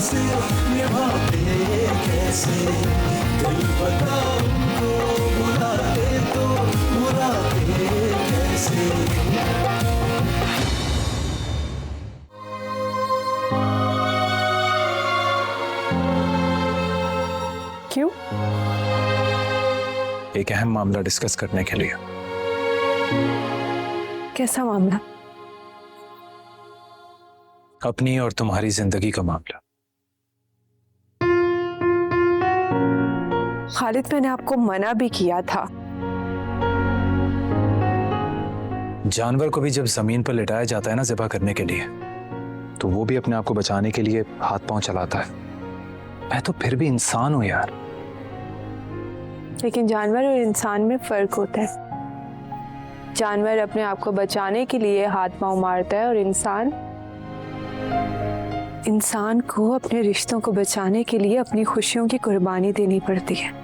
हमसे निभाते कैसे, दिल बता उनको बुलाते तो बुलाते कैसे। क्यों? एक अहम मामला डिस्कस करने के लिए। कैसा मामला? अपनी और तुम्हारी जिंदगी का मामला। खालिद, मैंने आपको मना भी किया था। जानवर को भी जब जमीन पर लिटाया जाता है ना ज़िबा करने के लिए, तो वो भी अपने आप को बचाने के लिए हाथ पांव चलाता है। मैं तो फिर भी इंसान हूं यार। लेकिन जानवर और इंसान में फर्क होता है। जानवर अपने आप को बचाने के लिए हाथ पांव मारता है और इंसान को अपने रिश्तों को बचाने के लिए अपनी खुशियों की कुर्बानी देनी पड़ती है।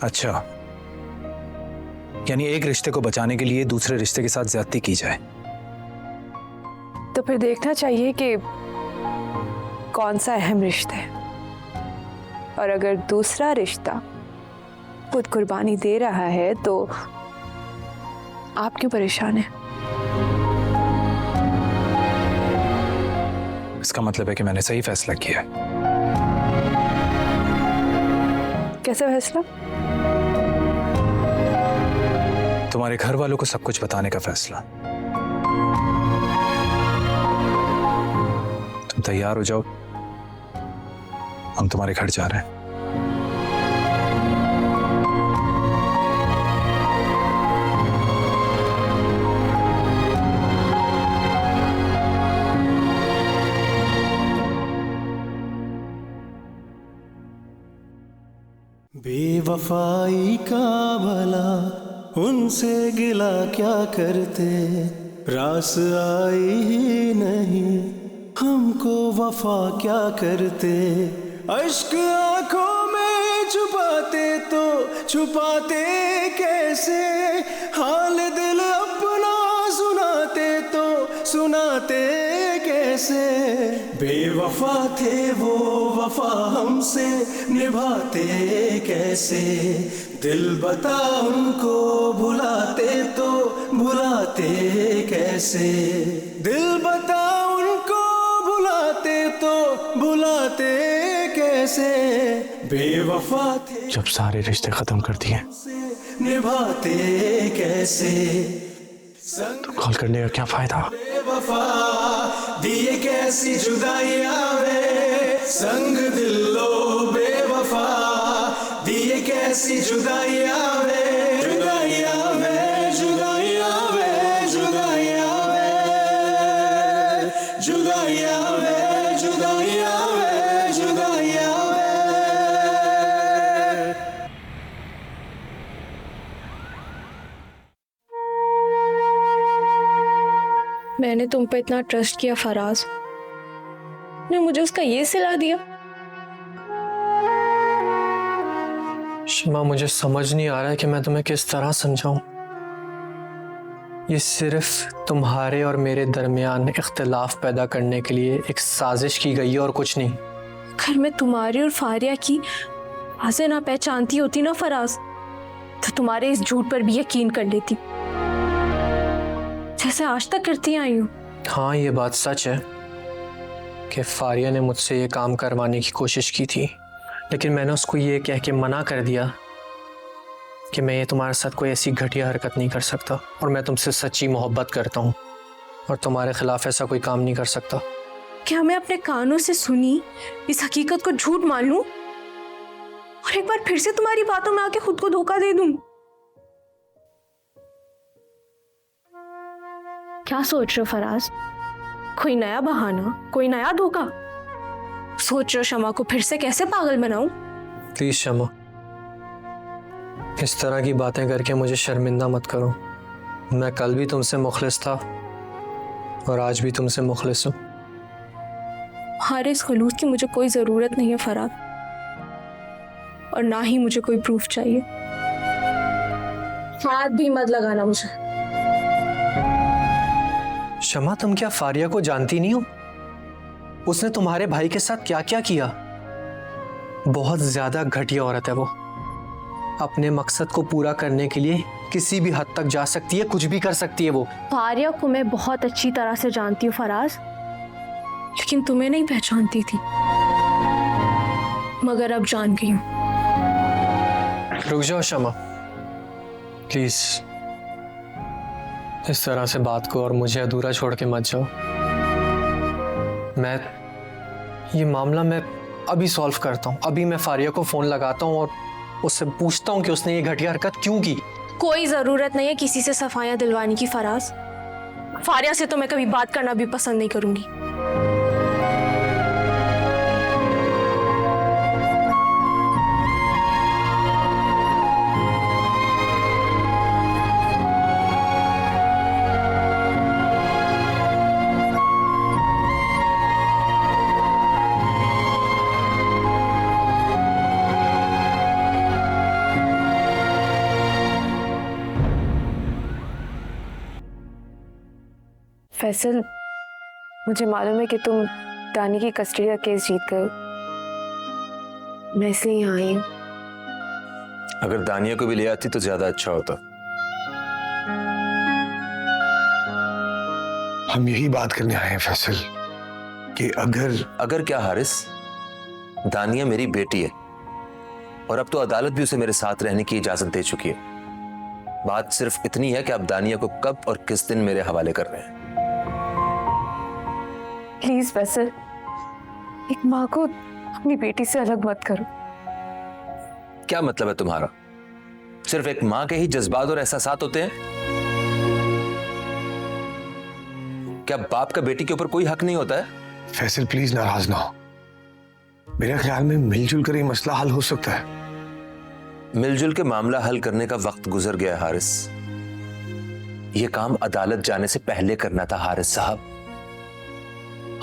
अच्छा, यानी एक रिश्ते को बचाने के लिए दूसरे रिश्ते के साथ ज्यादती की जाए। तो फिर देखना चाहिए कि कौन सा अहम रिश्ता है, और अगर दूसरा रिश्ता खुद कुर्बानी दे रहा है तो आप क्यों परेशान हैं? इसका मतलब है कि मैंने सही फैसला किया है। कैसा फैसला? तुम्हारे घर वालों को सब कुछ बताने का फैसला। तुम तैयार हो जाओ, हम तुम्हारे घर जा रहे हैं। बेवफाई का भला उनसे गिला क्या करते, रास आई ही नहीं हमको वफा क्या करते। अश्क आंखों में छुपाते तो छुपाते कैसे, हाल दिल अपना सुनाते तो सुनाते कैसे। बेवफा थे वो वफा हमसे निभाते कैसे, दिल बता उनको बुलाते तो बुलाते कैसे। दिल बता उनको बुलाते तो बुलाते कैसे। बेवफा थे जब सारे रिश्ते खत्म कर दिए निभाते कैसे। तो कॉल करने का क्या फायदा? बेवफा दिए कैसी जुदाइयां वे, संग दिल लो बेवफा दिए कैसी जुदाइयां वे। जुदाइयां वे जुदाइयां वे जुदाइयां वे जुदाइयां वे जुदाइयां वे जुदाइयां वे। मैंने तुम पे इतना ट्रस्ट किया फराज, ने मुझे उसका ये सिला दिया। शमा, मुझे समझ नहीं आ रहा है कि मैं तुम्हें किस तरह समझाऊं। ये सिर्फ तुम्हारे और मेरे दरमियान इख्तिलाफ पैदा करने के लिए एक साजिश की गई है और कुछ नहीं। अगर मैं तुम्हारी और फारिया की आवाज़ें ना पहचानती होती ना फराज, तो तुम्हारे इस झूठ पर भी यकीन कर लेती, जैसे आज तक करती आई हूँ। हाँ, ये बात सच है कि फारिया ने मुझसे ये काम करवाने की कोशिश की थी, लेकिन मैंने उसको ये कह के मना कर दिया कि मैं ये तुम्हारे साथ कोई ऐसी घटिया हरकत नहीं कर सकता और मैं तुमसे सच्ची मोहब्बत करता हूँ और तुम्हारे खिलाफ ऐसा कोई काम नहीं कर सकता। क्या मैं अपने कानों से सुनी इस हकीकत को झूठ मान लूं और एक बार फिर से तुम्हारी बातों में आके खुद को धोखा दे दूं? क्या सोच रहे हो फराज? कोई नया बहाना, कोई नया धोखा? सोच रहे हो शमा को फिर से कैसे पागल बनाऊं? प्लीज शमा, इस तरह की बातें करके मुझे शर्मिंदा मत करो। मैं कल भी तुमसे मुखलिस था और आज भी तुमसे मुखलिस हूँ। हमारे इस खलूस की मुझे कोई ज़रूरत नहीं है फराज, और ना ही मुझे कोई प्रूफ चाहिए। हाथ भी मत लगाना मुझे। शमा, तुम क्या फारिया को जानती नहीं हो? उसने तुम्हारे भाई के साथ क्या क्या किया। बहुत ज्यादा घटिया औरत है वो। अपने मकसद को पूरा करने के लिए किसी भी हद तक जा सकती है, कुछ भी कर सकती है वो। फारिया को मैं बहुत अच्छी तरह से जानती हूँ फराज, लेकिन तुम्हें नहीं पहचानती थी, मगर अब जान गई हूँ। रुक जाओ शमा, प्लीज इस तरह से बात को और मुझे अधूरा छोड़ के मत जाओ। ये मामला मैं अभी सॉल्व करता हूँ। अभी मैं फारिया को फोन लगाता हूँ और उससे पूछता हूँ कि उसने ये घटिया हरकत क्यों की। कोई जरूरत नहीं है किसी से सफाइयां दिलवाने की फराज। फारिया से तो मैं कभी बात करना भी पसंद नहीं करूंगी। फैसल, मुझे मालूम है कि तुम दानी की कस्टडी का केस जीत गए। मैं इसलिए यहाँ आई हूँ। अगर दानिया को भी ले आती तो ज्यादा अच्छा होता। हम यही बात करने आए हैं फैसल कि अगर क्या हारिस, दानिया मेरी बेटी है और अब तो अदालत भी उसे मेरे साथ रहने की इजाजत दे चुकी है। बात सिर्फ इतनी है कि आप दानिया को कब और किस दिन मेरे हवाले कर रहे हैं। प्लीज फैसल, एक माँ को अपनी बेटी से अलग मत करो। क्या मतलब है तुम्हारा? सिर्फ एक माँ के ही जज्बात और एहसासात होते हैं? क्या बाप का बेटी के ऊपर कोई हक नहीं होता है? फैसल प्लीज नाराज ना हो। मेरे ख्याल में मिलजुल कर ये मसला हल हो सकता है। मिलजुल के मामला हल करने का वक्त गुजर गया हारिस। यह काम अदालत जाने से पहले करना था हारिस साहब।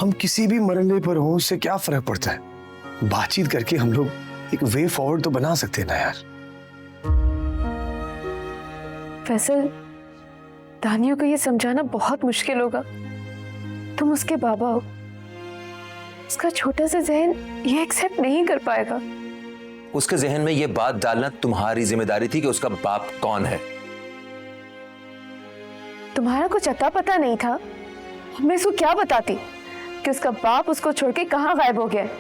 हम किसी भी मरहले पर हो, उससे क्या फर्क पड़ता है? बातचीत करके हम लोग एक वे फॉरवर्ड तो बना सकते हैं ना यार। फैसल, दानियों को ये समझाना बहुत मुश्किल होगा। तुम उसके बाबा हो, उसका छोटा सा जहन ये एक्सेप्ट नहीं कर पाएगा। उसके जहन में यह बात डालना तुम्हारी जिम्मेदारी थी कि उसका बाप कौन है। तुम्हारा कुछ अता पता नहीं था? मैं इसको क्या बताती कि उसका बाप उसको छोड़ के कहाँ गायब हो गया है?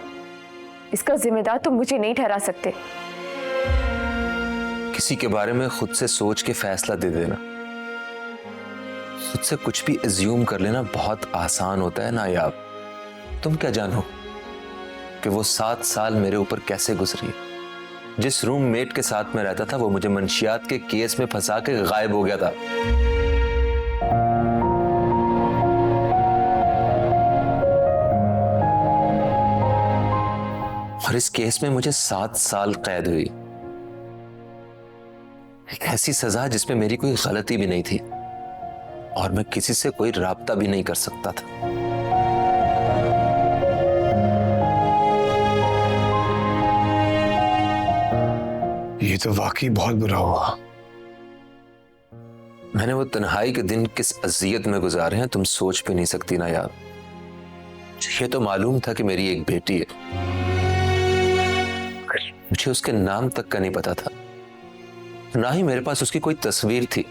इसका जिम्मेदार तुम मुझे नहीं ठहरा सकते। किसी के बारे में खुद से सोच के फैसला दे देना, खुद से कुछ भी अज्यूम कर लेना बहुत आसान होता है नायाब। तुम क्या जानो कि वो 7 साल मेरे ऊपर कैसे गुजरी। जिस रूममेट के साथ में रहता था वो मुझे मंशियात के केस में फंसा के गायब हो गया था। और इस केस में मुझे 7 साल कैद हुई। एक ऐसी सजा जिसमें मेरी कोई गलती भी नहीं थी और मैं किसी से कोई राब्ता भी नहीं कर सकता था। ये तो वाकई बहुत बुरा हुआ। मैंने वो तन्हाई के दिन किस अजियत में गुजारे हैं तुम सोच भी नहीं सकती ना यार। ये तो मालूम था कि मेरी एक बेटी है, मुझे उसके नाम तक का नहीं पता था, ना ही मेरे पास उसकी कोई तस्वीर थी।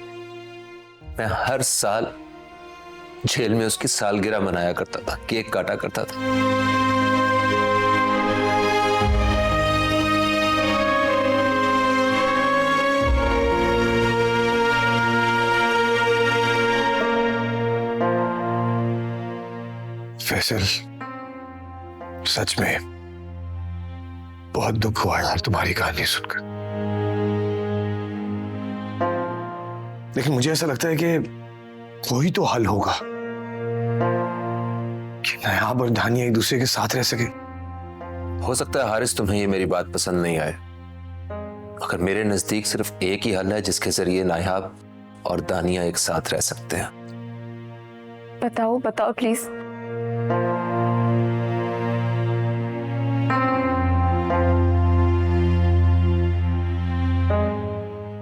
मैं हर साल जेल में उसकी सालगिरह मनाया करता था, केक काटा करता था। फैसल, सच में बहुत दुख हुआ यार तुम्हारी कहानी सुनकर। लेकिन मुझे ऐसा लगता है कि कोई तो हल होगा कि नायाब और दानिया एक दूसरे के साथ रह सके। हो सकता है हारिस तुम्हें ये मेरी बात पसंद नहीं आए, मगर मेरे नजदीक सिर्फ एक ही हल है जिसके जरिए नायाब और दानिया एक साथ रह सकते हैं। बताओ बताओ प्लीज।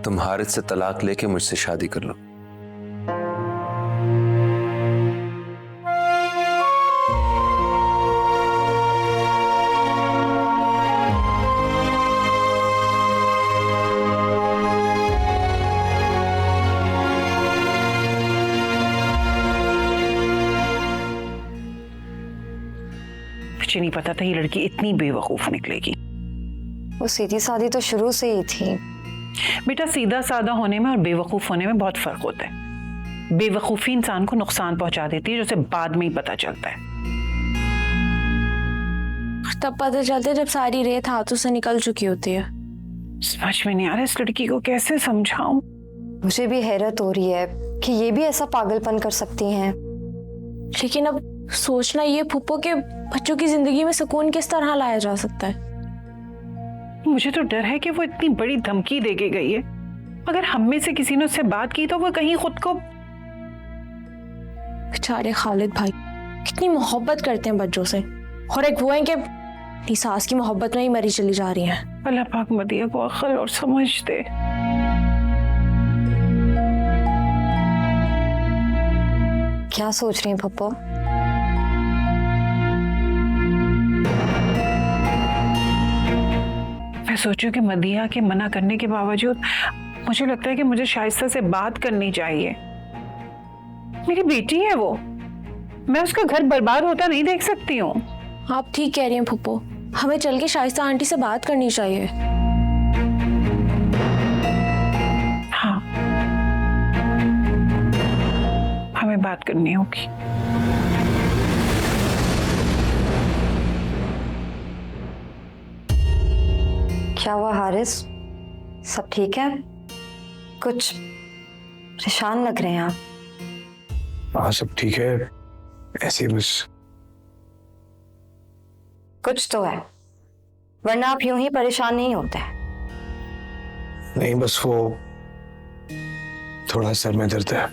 तुम हारिस से तलाक लेके मुझसे शादी कर लो। मुझे नहीं पता था ये लड़की इतनी बेवकूफ निकलेगी। वो सीधी सादी तो शुरू से ही थी। बेटा सीधा साधा होने में और बेवकूफ होने में बहुत फर्क होता है। बेवकूफी इंसान को नुकसान पहुंचा देती है, जो उसे बाद में ही पता चलता है। तब पता चलता है जब सारी रेत हाथों से निकल चुकी होती है। समझ में नहीं आ रहा इस लड़की को कैसे समझाऊं। मुझे भी हैरत हो रही है कि ये भी ऐसा पागलपन कर सकती हैं। लेकिन अब सोचना ये फूफो के बच्चों की जिंदगी में सुकून किस तरह लाया जा सकता है। मुझे तो डर है कि वो इतनी बड़ी धमकी दे के गई है, अगर हम में से किसी ने उससे बात की तो वो कहीं खुद को। बेचारे खालिद भाई कितनी मोहब्बत करते हैं बच्चों से, और एक वो है कि अपनी सास की मोहब्बत में ही मरी चली जा रही हैं। अल्लाह पाक मदिया को अक्ल और समझ दे। क्या सोच रही हैं पप्पो? मैं सोचूं कि मदिया के मना करने के बावजूद मुझे लगता है कि मुझे शाइस्ता से बात करनी चाहिए। मेरी बेटी है वो, मैं उसका घर बर्बाद होता नहीं देख सकती हूँ। आप ठीक कह रही हैं फूफो, हमें चल के शाइस्ता आंटी से बात करनी चाहिए। हाँ, हमें बात करनी होगी। क्या हुआ हारिस, सब ठीक है? कुछ परेशान लग रहे हैं आप। हाँ सब ठीक है, ऐसे बस। कुछ तो है, वरना आप यूं ही परेशान नहीं होते। नहीं बस वो थोड़ा सर में दर्द है।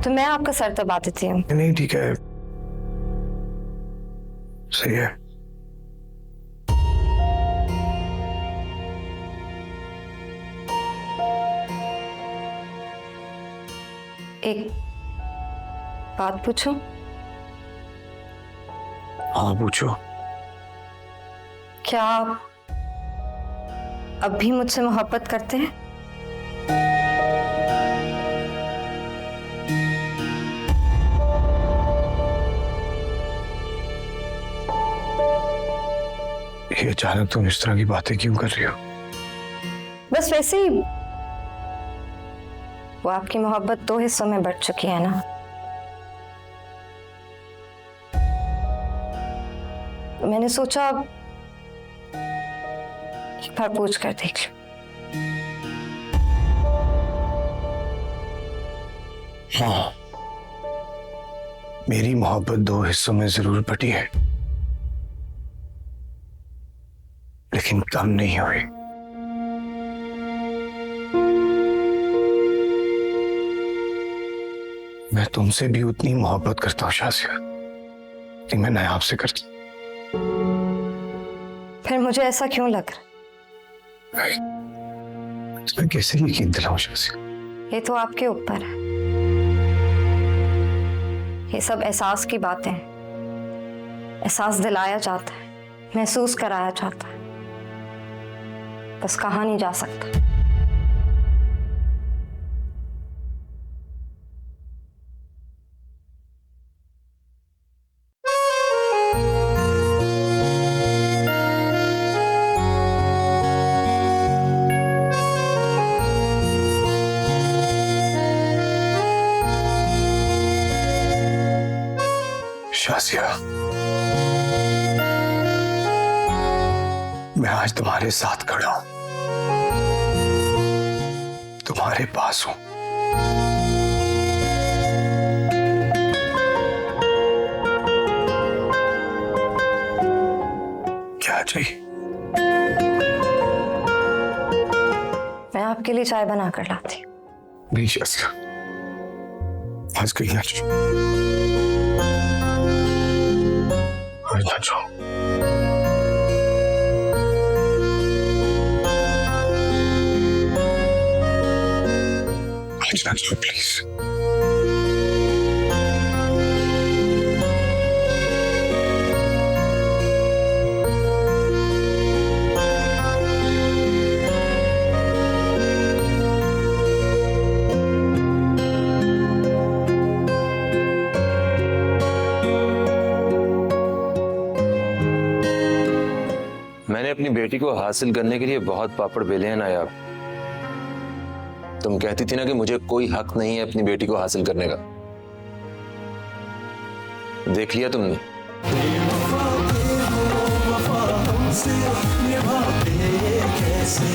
तो मैं आपका सर दबा देती हूँ। नहीं ठीक है, सही है। एक बात पूछूं? हाँ पूछो। क्या आप अब भी मुझसे मोहब्बत करते हैं? ये अचानक तुम इस तरह की बातें क्यों कर रही हो? बस वैसे ही। वो आपकी मोहब्बत 2 हिस्सों में बंट चुकी है ना। मैंने सोचा एक बार पूछ कर देख लूं। हाँ, मेरी मोहब्बत 2 हिस्सों में जरूर बटी है, लेकिन कम नहीं हुई। मैं तुमसे भी उतनी मोहब्बत करता हूँ शासिया, कि मैं नया आपसे करता। फिर मुझे ऐसा क्यों लग रहा? तुम्हें कैसे यकीन दिलाऊं शासिया? ये तो आपके ऊपर है। ये सब एहसास की बातें हैं। एहसास दिलाया जाता है, महसूस कराया जाता है, बस कहा नहीं जा सकता। शासिया, मैं आज तुम्हारे साथ खड़ा हूं, तुम्हारे पास हूं। क्या चाहिए? मैं आपके लिए चाय बना कर लाती हूँ। नहीं शासिया, आज कहीं ना जाओ। आज ना जाओ प्लीज। मैंने अपनी बेटी को हासिल करने के लिए बहुत पापड़ बेले हैं नायाब। तुम कहती थी ना कि मुझे कोई हक नहीं है अपनी बेटी को हासिल करने का। देख लिया तुमने। वफा हमसे निभाते कैसे